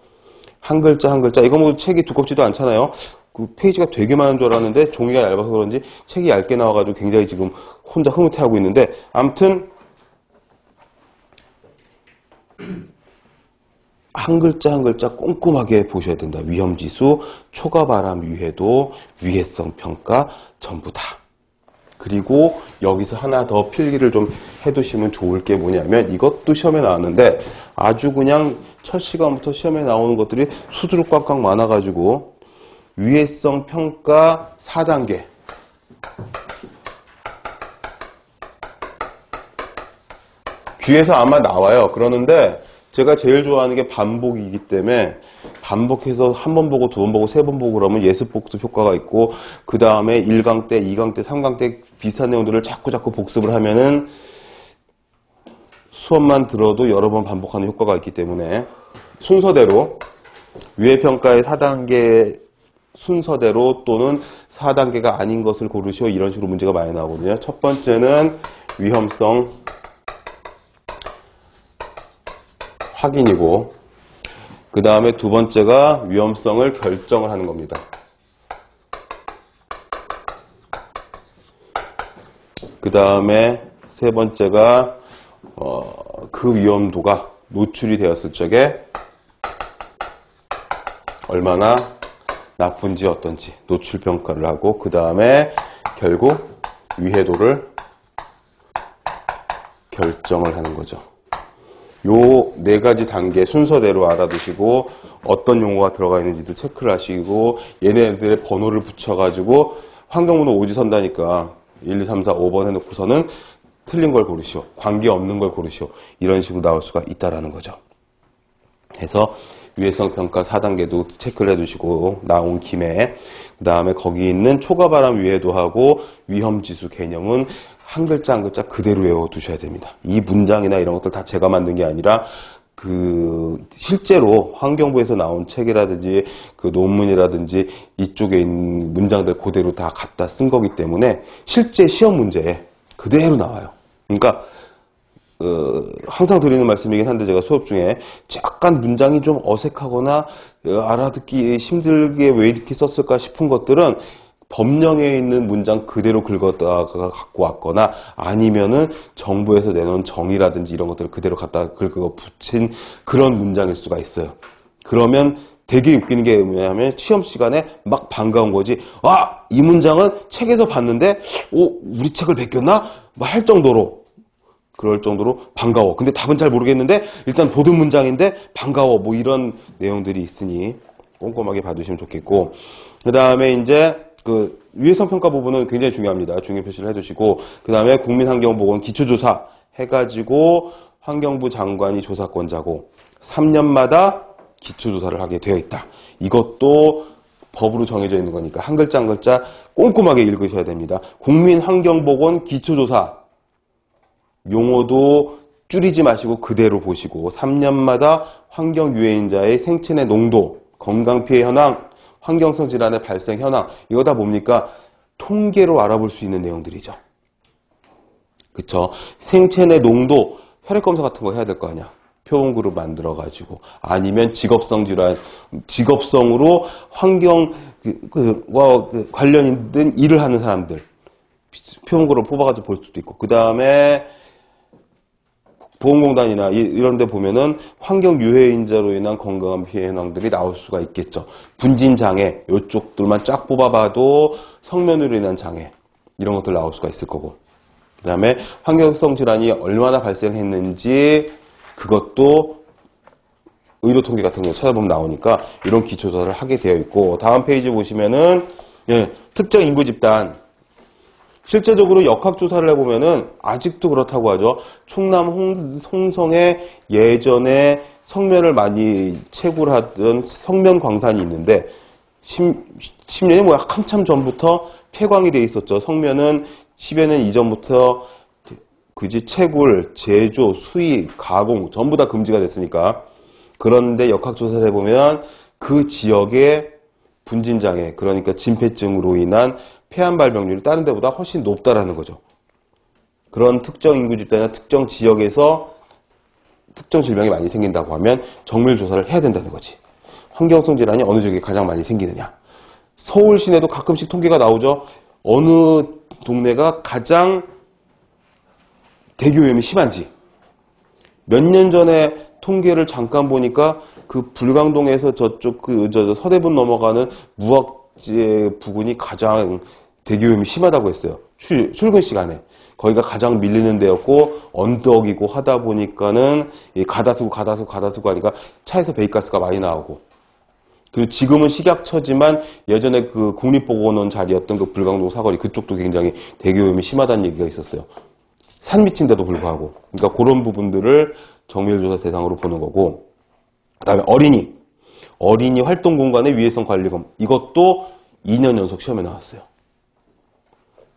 한 글자 한 글자 이거 뭐 책이 두껍지도 않잖아요. 그 페이지가 되게 많은 줄 알았는데 종이가 얇아서 그런지 책이 얇게 나와가지고 굉장히 지금 혼자 흐뭇해하고 있는데 아무튼 한 글자 한 글자 꼼꼼하게 보셔야 된다. 위험지수, 초과바람 유해도, 위해성 평가 전부 다. 그리고 여기서 하나 더 필기를 좀 해두시면 좋을 게 뭐냐면 이것도 시험에 나왔는데 아주 그냥 첫 시간부터 시험에 나오는 것들이 수두룩 꽉꽉 많아가지고 위해성 평가 4단계 뒤에서 아마 나와요. 그러는데 제가 제일 좋아하는 게 반복이기 때문에 반복해서 한 번 보고 두 번 보고 세 번 보고 그러면 예습복습 효과가 있고 그 다음에 1강 때, 2강 때, 3강 때 비슷한 내용들을 자꾸 복습을 하면은 수업만 들어도 여러 번 반복하는 효과가 있기 때문에 순서대로 위해평가의 4단계 순서대로 또는 4단계가 아닌 것을 고르시오 이런 식으로 문제가 많이 나오거든요. 첫 번째는 위험성 확인이고 그 다음에 두 번째가 위험성을 결정을 하는 겁니다. 그 다음에 세 번째가 그 위험도가 노출이 되었을 적에 얼마나 나쁜지 어떤지 노출 평가를 하고 그 다음에 결국 위해도를 결정을 하는 거죠. 요 네 가지 단계 순서대로 알아두시고 어떤 용어가 들어가 있는지도 체크를 하시고 얘네들의 번호를 붙여가지고 환경문호 오지선다니까 1, 2, 3, 4, 5번 해놓고서는 틀린 걸 고르시오. 관계없는 걸 고르시오. 이런 식으로 나올 수가 있다라는 거죠. 해서 위해성 평가 4단계도 체크를 해두시고 나온 김에 그 다음에 거기 있는 초과바람 위해도하고 위험지수 개념은 한 글자 한 글자 그대로 외워두셔야 됩니다. 이 문장이나 이런 것들 다 제가 만든 게 아니라 실제로 환경부에서 나온 책이라든지 그 논문이라든지 이쪽에 있는 문장들 그대로 다 갖다 쓴 거기 때문에 실제 시험 문제에 그대로 나와요. 그러니까 항상 드리는 말씀이긴 한데 제가 수업 중에 약간 문장이 좀 어색하거나 알아듣기 힘들게 왜 이렇게 썼을까 싶은 것들은 법령에 있는 문장 그대로 긁었다가 갖고 왔거나 아니면은 정부에서 내놓은 정의라든지 이런 것들을 그대로 갖다가 긁어 붙인 그런 문장일 수가 있어요. 그러면 되게 웃기는 게 뭐냐면 시험 시간에 막 반가운 거지. 아, 이 문장은 책에서 봤는데 우리 책을 베꼈나? 뭐 할 정도로 그럴 정도로 반가워. 근데 답은 잘 모르겠는데 일단 보던 문장인데 반가워. 뭐 이런 내용들이 있으니 꼼꼼하게 봐두시면 좋겠고 그 다음에 이제 위해성 평가 부분은 굉장히 중요합니다. 중요 표시를 해두시고 그 다음에 국민환경보건 기초조사 해가지고 환경부 장관이 조사권자고 3년마다 기초조사를 하게 되어 있다. 이것도 법으로 정해져 있는 거니까 한 글자 한 글자 꼼꼼하게 읽으셔야 됩니다. 국민환경보건 기초조사 용어도 줄이지 마시고 그대로 보시고 3년마다 환경유해인자의 생체 내 농도, 건강피해 현황, 환경성 질환의 발생 현황 이거 다 뭡니까? 통계로 알아볼 수 있는 내용들이죠. 그쵸? 생체 내 농도, 혈액검사 같은 거 해야 될 거 아니야. 표본그룹 만들어가지고 아니면 직업성 질환, 직업성으로 환경과 관련 있는 일을 하는 사람들 표본그룹 뽑아가지고 볼 수도 있고 그 다음에 보건공단이나 이런 데 보면은 환경유해인자로 인한 건강한 피해 현황들이 나올 수가 있겠죠. 분진장애, 이쪽들만 쫙 뽑아봐도 성면으로 인한 장애, 이런 것들 나올 수가 있을 거고. 그 다음에 환경성 질환이 얼마나 발생했는지 그것도 의료통계 같은 거 찾아보면 나오니까 이런 기초조사를 하게 되어 있고 다음 페이지 보시면은 특정 인구 집단 실제적으로 역학조사를 해보면은 아직도 그렇다고 하죠. 충남 홍성에 예전에 성면을 많이 채굴하던 성면광산이 있는데 10년이 뭐야 한참 전부터 폐광이 돼 있었죠. 성면은 10여 년 이전부터 그지 채굴, 제조, 수입, 가공 전부 다 금지가 됐으니까. 그런데 역학조사를 해보면 그 지역의 분진장애, 그러니까 진폐증으로 인한 폐암 발병률이 다른 데보다 훨씬 높다라는 거죠. 그런 특정 인구 집단이나 특정 지역에서 특정 질병이 많이 생긴다고 하면 정밀 조사를 해야 된다는 거지. 환경성 질환이 어느 지역에 가장 많이 생기느냐. 서울 시내도 가끔씩 통계가 나오죠. 어느 동네가 가장 대기오염이 심한지. 몇 년 전에 통계를 잠깐 보니까 그 불광동에서 저쪽 서대문 넘어가는 무학지 부근이 가장 대기오염이 심하다고 했어요. 출근 시간에. 거기가 가장 밀리는 데였고 언덕이고 하다 보니까는 가다수고 하니까 차에서 배기가스가 많이 나오고. 그리고 지금은 식약처지만 예전에 그 국립보건원 자리였던 그 불광동 사거리 그쪽도 굉장히 대기오염이 심하다는 얘기가 있었어요. 산 밑인데도 불구하고. 그러니까 그런 부분들을 정밀조사 대상으로 보는 거고. 그 다음에 어린이 활동 공간의 위해성 관리검. 이것도 2년 연속 시험에 나왔어요.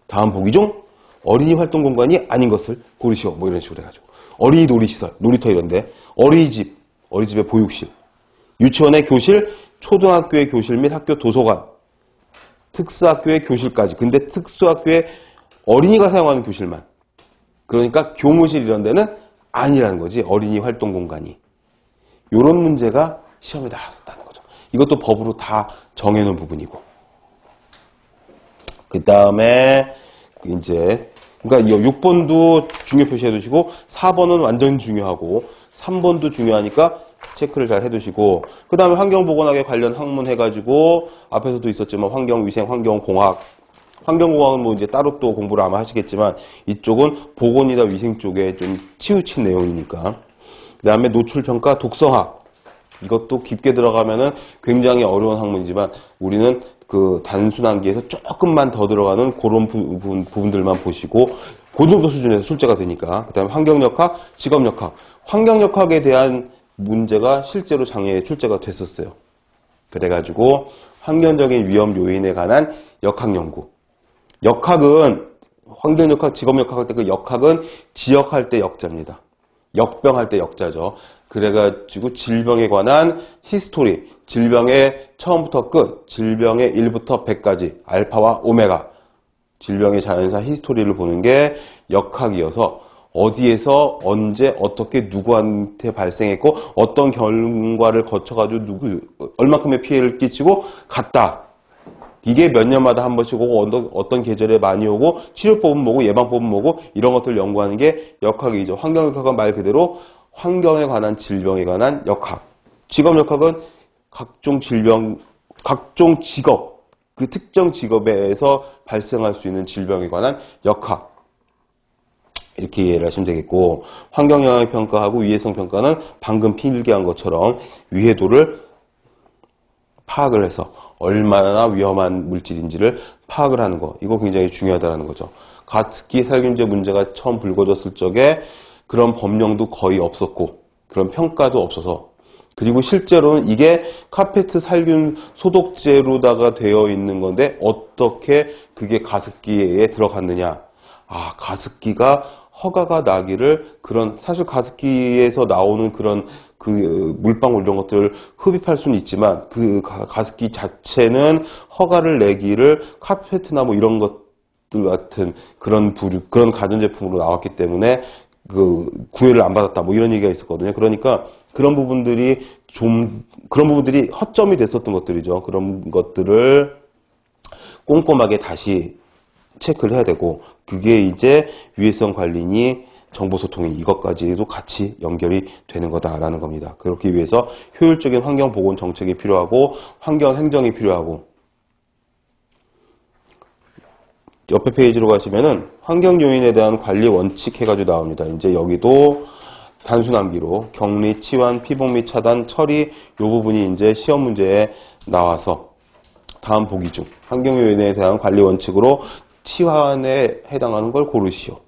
다음 보기 중 어린이 활동 공간이 아닌 것을 고르시오. 뭐 이런 식으로 해가지고. 어린이 놀이시설, 놀이터 이런데. 어린이집의 보육실. 유치원의 교실, 초등학교의 교실 및 학교 도서관. 특수학교의 교실까지. 근데 특수학교의 어린이가 사용하는 교실만. 그러니까 교무실 이런 데는 아니라는 거지. 어린이 활동 공간이. 이런 문제가 시험에 나왔었다는 거죠. 이것도 법으로 다 정해놓은 부분이고. 그 다음에 이제 그러니까 6번도 중요 표시해 두시고 4번은 완전 중요하고 3번도 중요하니까 체크를 잘 해두시고 그 다음에 환경보건학에 관련 학문 해가지고 앞에서도 있었지만 환경위생, 환경공학 환경공학은 뭐 이제 따로 또 공부를 아마 하시겠지만 이쪽은 보건이나 위생 쪽에 좀 치우친 내용이니까. 그 다음에 노출평가, 독성학. 이것도 깊게 들어가면은 굉장히 어려운 학문이지만 우리는 그 단순 암기에서 조금만 더 들어가는 그런 부분들만 보시고 그 정도 수준에서 출제가 되니까. 그 다음에 환경역학, 직업역학. 환경역학에 대한 문제가 실제로 장애에 출제가 됐었어요. 그래가지고 환경적인 위험 요인에 관한 역학연구. 역학은 환경역학, 직업역학 할 때 그 역학은 지역할 때 역자입니다. 역병할 때 역자죠. 그래가지고 질병에 관한 히스토리, 질병의 처음부터 끝, 질병의 1부터 100까지, 알파와 오메가, 질병의 자연사 히스토리를 보는 게 역학이어서 어디에서 언제 어떻게 누구한테 발생했고 어떤 결과를 거쳐가지고 얼마큼의 피해를 끼치고 갔다. 이게 몇 년마다 한 번씩 오고 어떤 계절에 많이 오고 치료법은 뭐고 예방법은 뭐고 이런 것들을 연구하는 게 역학이죠. 환경역학은 말 그대로 환경에 관한 질병에 관한 역학. 직업역학은 각종 질병, 각종 직업, 그 특정 직업에서 발생할 수 있는 질병에 관한 역학. 이렇게 이해를 하시면 되겠고 환경영향평가하고 위해성평가는 방금 필기한 것처럼 위해도를 파악을 해서 얼마나 위험한 물질인지를 파악을 하는 거. 이거 굉장히 중요하다는 거죠. 가습기 살균제 문제가 처음 불거졌을 적에 그런 법령도 거의 없었고 그런 평가도 없어서 그리고 실제로는 이게 카페트 살균 소독제로다가 되어 있는 건데 어떻게 그게 가습기에 들어갔느냐. 아, 가습기가 허가가 나기를 그런 사실 가습기에서 나오는 그런 그 물방울 이런 것들을 흡입할 수는 있지만 그 가습기 자체는 허가를 내기를 카페트나 뭐 이런 것들 같은 그런 그런 가전제품으로 나왔기 때문에 그 구애를 안 받았다 뭐 이런 얘기가 있었거든요. 그러니까 그런 부분들이 허점이 됐었던 것들이죠. 그런 것들을 꼼꼼하게 다시 체크를 해야 되고 그게 이제 위해성 관리니 정보소통인 이것까지도 같이 연결이 되는 거다라는 겁니다. 그렇기 위해서 효율적인 환경보건 정책이 필요하고 환경행정이 필요하고 옆에 페이지로 가시면은 환경요인에 대한 관리 원칙 해가지고 나옵니다. 이제 여기도 단순 암기로 격리, 치환, 피복 및 차단, 처리 이 부분이 이제 시험 문제에 나와서 다음 보기 중 환경요인에 대한 관리 원칙으로 치환에 해당하는 걸 고르시오.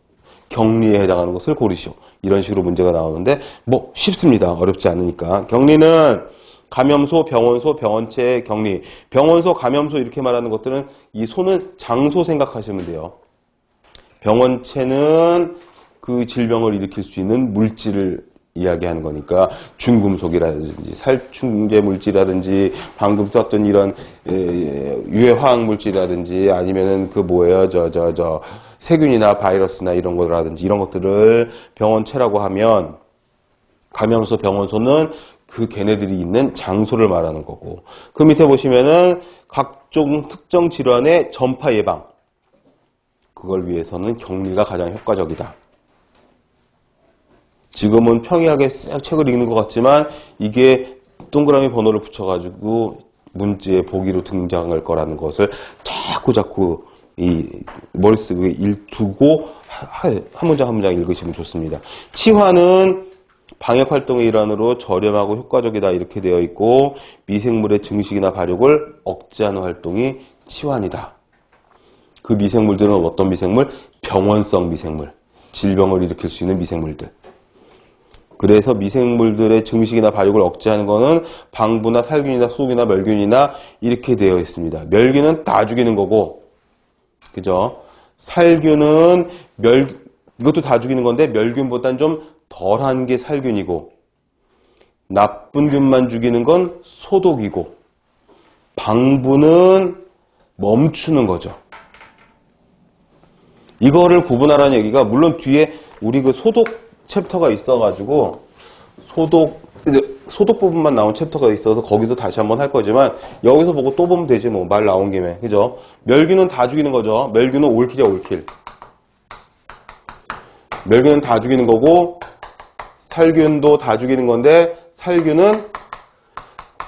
격리에 해당하는 것을 고르시오. 이런 식으로 문제가 나오는데 뭐 쉽습니다. 어렵지 않으니까. 격리는 감염소, 병원소, 병원체, 격리. 병원소, 감염소 이렇게 말하는 것들은 이 소는 장소 생각하시면 돼요. 병원체는 그 질병을 일으킬 수 있는 물질을 이야기하는 거니까 중금속이라든지 살충제 물질이라든지 방금 썼던 이런 유해 화학 물질이라든지 아니면은 그 뭐예요 세균이나 바이러스나 이런 거라든지 이런 것들을 병원체라고 하면 감염소 병원소는 그 걔네들이 있는 장소를 말하는 거고 그 밑에 보시면은 각종 특정 질환의 전파 예방 그걸 위해서는 격리가 가장 효과적이다. 지금은 평이하게 쓱 책을 읽는 것 같지만 이게 동그라미 번호를 붙여가지고 문제의 보기로 등장할 거라는 것을 자꾸 이 머릿속에 두고 한 문장 한 문장 읽으시면 좋습니다. 치환은 방역활동의 일환으로 저렴하고 효과적이다 이렇게 되어 있고 미생물의 증식이나 발육을 억제하는 활동이 치환이다. 그 미생물들은 어떤 미생물? 병원성 미생물. 질병을 일으킬 수 있는 미생물들. 그래서 미생물들의 증식이나 발육을 억제하는 것은 방부나 살균이나 소독이나 멸균이나 이렇게 되어 있습니다. 멸균은 다 죽이는 거고, 그죠? 살균은 이것도 다 죽이는 건데 멸균보단 좀 덜한 게 살균이고, 나쁜 균만 죽이는 건 소독이고, 방부는 멈추는 거죠. 이거를 구분하라는 얘기가 물론 뒤에 우리 그 소독 챕터가 있어가지고 소독 부분만 나온 챕터가 있어서 거기서 다시 한번 할 거지만 여기서 보고 또 보면 되지 뭐 말 나온 김에 그죠? 멸균은 다 죽이는 거죠. 멸균은 올킬이야 올킬. 멸균은 다 죽이는 거고 살균도 다 죽이는 건데 살균은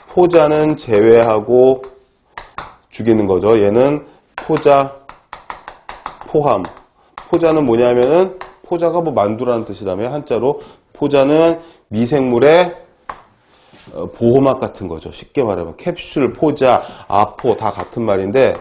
포자는 제외하고 죽이는 거죠. 얘는 포자 포함. 포자는 뭐냐면은 포자가 뭐 만두라는 뜻이라며 한자로 포자는 미생물의 보호막 같은 거죠. 쉽게 말하면 캡슐, 포자, 아포 다 같은 말인데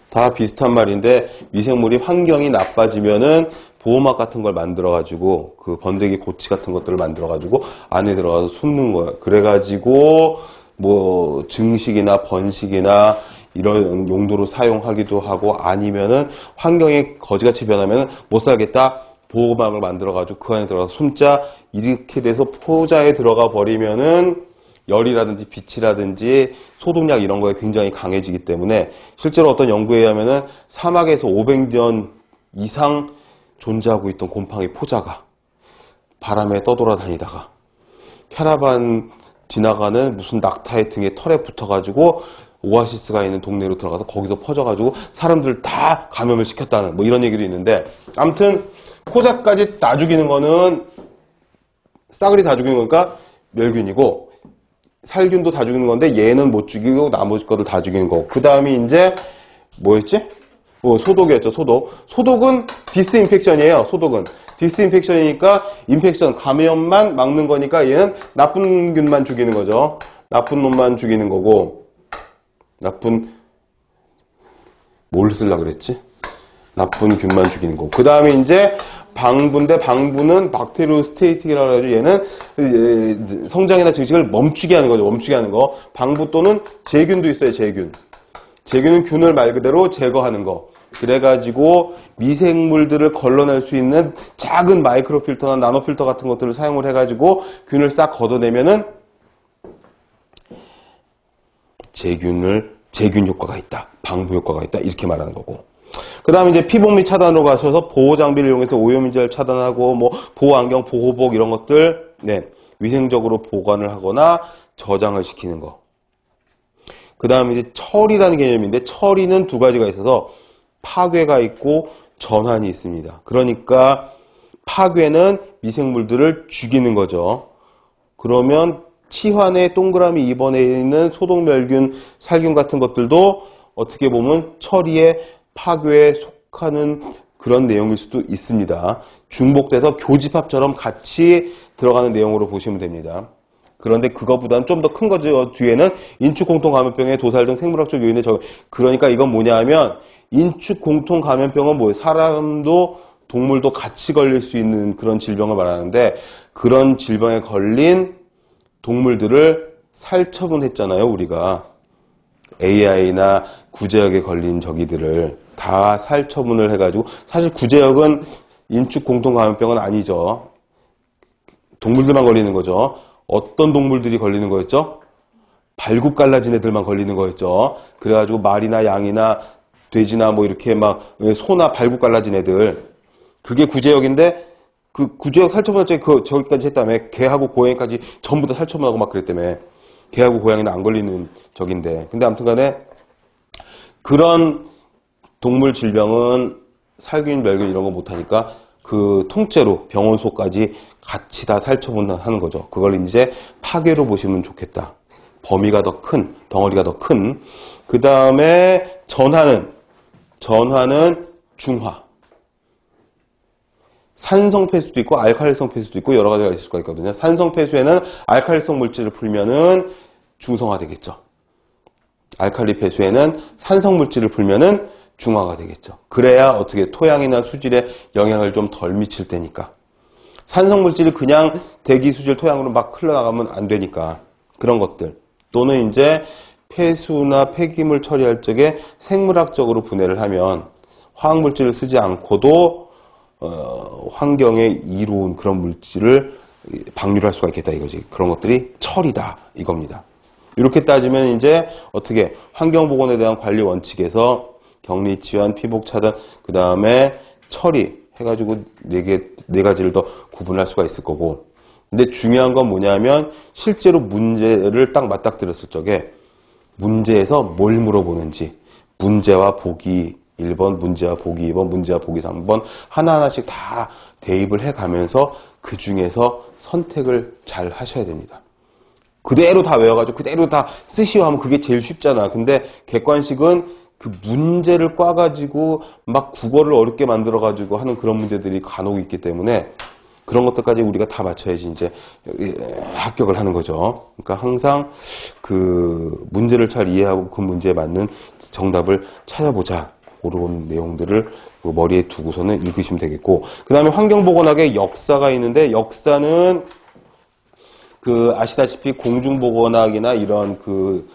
다 비슷한 말인데 미생물이 환경이 나빠지면은 보호막 같은 걸 만들어가지고 그 번데기 고치 같은 것들을 만들어가지고 안에 들어가서 숨는 거예요. 그래가지고 뭐 증식이나 번식이나 이런 용도로 사용하기도 하고 아니면은 환경이 거지같이 변하면 못 살겠다 보호막을 만들어가지고 그 안에 들어가서 숨자 이렇게 돼서 포자에 들어가 버리면은 열이라든지 빛이라든지 소독약 이런 거에 굉장히 강해지기 때문에 실제로 어떤 연구에 의하면은 사막에서 500년 이상 존재하고 있던 곰팡이 포자가 바람에 떠돌아다니다가 캐러반 지나가는 무슨 낙타의 등에 털에 붙어가지고 오아시스가 있는 동네로 들어가서 거기서 퍼져가지고 사람들 다 감염을 시켰다는 뭐 이런 얘기도 있는데 아무튼 포자까지 다 죽이는 거는 싸그리 다 죽이는 거니까 멸균이고 살균도 다 죽이는 건데 얘는 못 죽이고 나머지 것들 다 죽이는 거고 그 다음이 이제 뭐였지? 소독이었죠. 소독은 디스인펙션이에요. 소독은 디스인펙션이니까 인펙션 감염만 막는 거니까 얘는 나쁜 균만 죽이는 거죠. 나쁜 놈만 죽이는 거고 뭘 쓰려고 그랬지? 나쁜 균만 죽이는 거고 그 다음에 이제 방부인데 방부는 박테리오스테이틱이라고 해가지고 얘는 성장이나 증식을 멈추게 하는 거죠. 멈추게 하는 거. 방부 또는 제균도 있어요. 제균은 균을 말 그대로 제거하는 거. 그래가지고 미생물들을 걸러낼 수 있는 작은 마이크로 필터나 나노 필터 같은 것들을 사용을 해가지고 균을 싹 걷어내면은 제균 효과가 있다. 방부 효과가 있다. 이렇게 말하는 거고. 그 다음에 이제 피복미 차단으로 가셔서 보호장비를 이용해서 오염인자를 차단하고 뭐 보호안경, 보호복 이런 것들 위생적으로 보관을 하거나 저장을 시키는 거. 그 다음에 이제 처리라는 개념인데 처리는 두 가지가 있어서 파괴가 있고 전환이 있습니다. 그러니까 파괴는 미생물들을 죽이는 거죠. 그러면 치환의 동그라미 2번에 있는 소독멸균, 살균 같은 것들도 어떻게 보면 처리의 파괴에 속하는 그런 내용일 수도 있습니다. 중복돼서 교집합처럼 같이 들어가는 내용으로 보시면 됩니다. 그런데 그거보다는 좀 더 큰 거죠. 뒤에는 인축 공통 감염병의 도살 등 생물학적 요인에 그러니까 이건 뭐냐 하면 인축 공통 감염병은 뭐예요? 사람도 동물도 같이 걸릴 수 있는 그런 질병을 말하는데 그런 질병에 걸린 동물들을 살처분했잖아요, 우리가. AI나 구제역에 걸린 저기들을 다 살처분을 해가지고 사실 구제역은 인축 공통 감염병은 아니죠. 동물들만 걸리는 거죠. 어떤 동물들이 걸리는 거였죠? 발굽 갈라진 애들만 걸리는 거였죠. 그래가지고 말이나 양이나 돼지나 뭐 이렇게 막 소나 발굽 갈라진 애들 그게 구제역인데 그 구제역 살처분할 때 저기까지 했다며 개하고 고양이까지 전부 다 살처분하고 막 그랬다며 개하고 고양이는 안 걸리는 적인데 근데 아무튼간에 그런 동물 질병은 살균, 멸균 이런 거 못하니까 그 통째로 병원소까지 같이 다 살처분하는 거죠. 그걸 이제 파괴로 보시면 좋겠다. 범위가 더 큰, 덩어리가 더 큰. 그 다음에 전화는 중화. 산성 폐수도 있고 알칼리성 폐수도 있고 여러 가지가 있을 수가 있거든요. 산성 폐수에는 알칼리성 물질을 풀면은 중성화 되겠죠. 알칼리 폐수에는 산성 물질을 풀면은 중화가 되겠죠. 그래야 어떻게 토양이나 수질에 영향을 좀 덜 미칠 테니까. 산성 물질이 그냥 대기, 수질, 토양으로 막 흘러나가면 안 되니까. 그런 것들. 또는 이제 폐수나 폐기물 처리할 적에 생물학적으로 분해를 하면 화학물질을 쓰지 않고도 환경에 이로운 그런 물질을 방류할 수가 있겠다 이거지. 그런 것들이 처리다 이겁니다. 이렇게 따지면 이제 어떻게 환경보건에 대한 관리 원칙에서 격리, 치환, 피복 차단, 그 다음에 처리 해가지고 네 가지를 더 구분할 수가 있을 거고. 근데 중요한 건 뭐냐면 실제로 문제를 딱 맞닥뜨렸을 적에 문제에서 뭘 물어보는지 문제와 보기 1번, 문제와 보기 2번, 문제와 보기 3번 하나하나씩 다 대입을 해가면서 그 중에서 선택을 잘 하셔야 됩니다. 그대로 다 외워가지고 그대로 다 쓰시오 하면 그게 제일 쉽잖아. 근데 객관식은 그 문제를 꽈가지고 막 국어를 어렵게 만들어가지고 하는 그런 문제들이 간혹 있기 때문에 그런 것들까지 우리가 다 맞춰야지 이제 합격을 하는 거죠. 그러니까 항상 그 문제를 잘 이해하고 그 문제에 맞는 정답을 찾아보자. 그런 내용들을 머리에 두고서는 읽으시면 되겠고. 그 다음에 환경보건학의 역사가 있는데 역사는 그 아시다시피 공중보건학이나 이런 그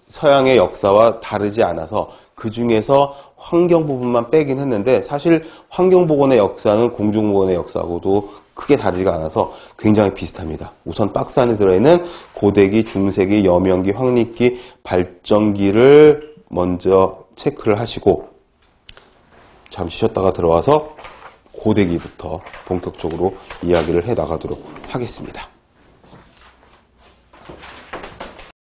서양의 역사와 다르지 않아서 그 중에서 환경 부분만 빼긴 했는데 사실 환경보건의 역사는 공중보건의 역사하고도 크게 다르지가 않아서 굉장히 비슷합니다. 우선 박스 안에 들어있는 고대기, 중세기, 여명기, 황리기, 발전기를 먼저 체크를 하시고 잠시 쉬었다가 들어와서 고대기부터 본격적으로 이야기를 해 나가도록 하겠습니다.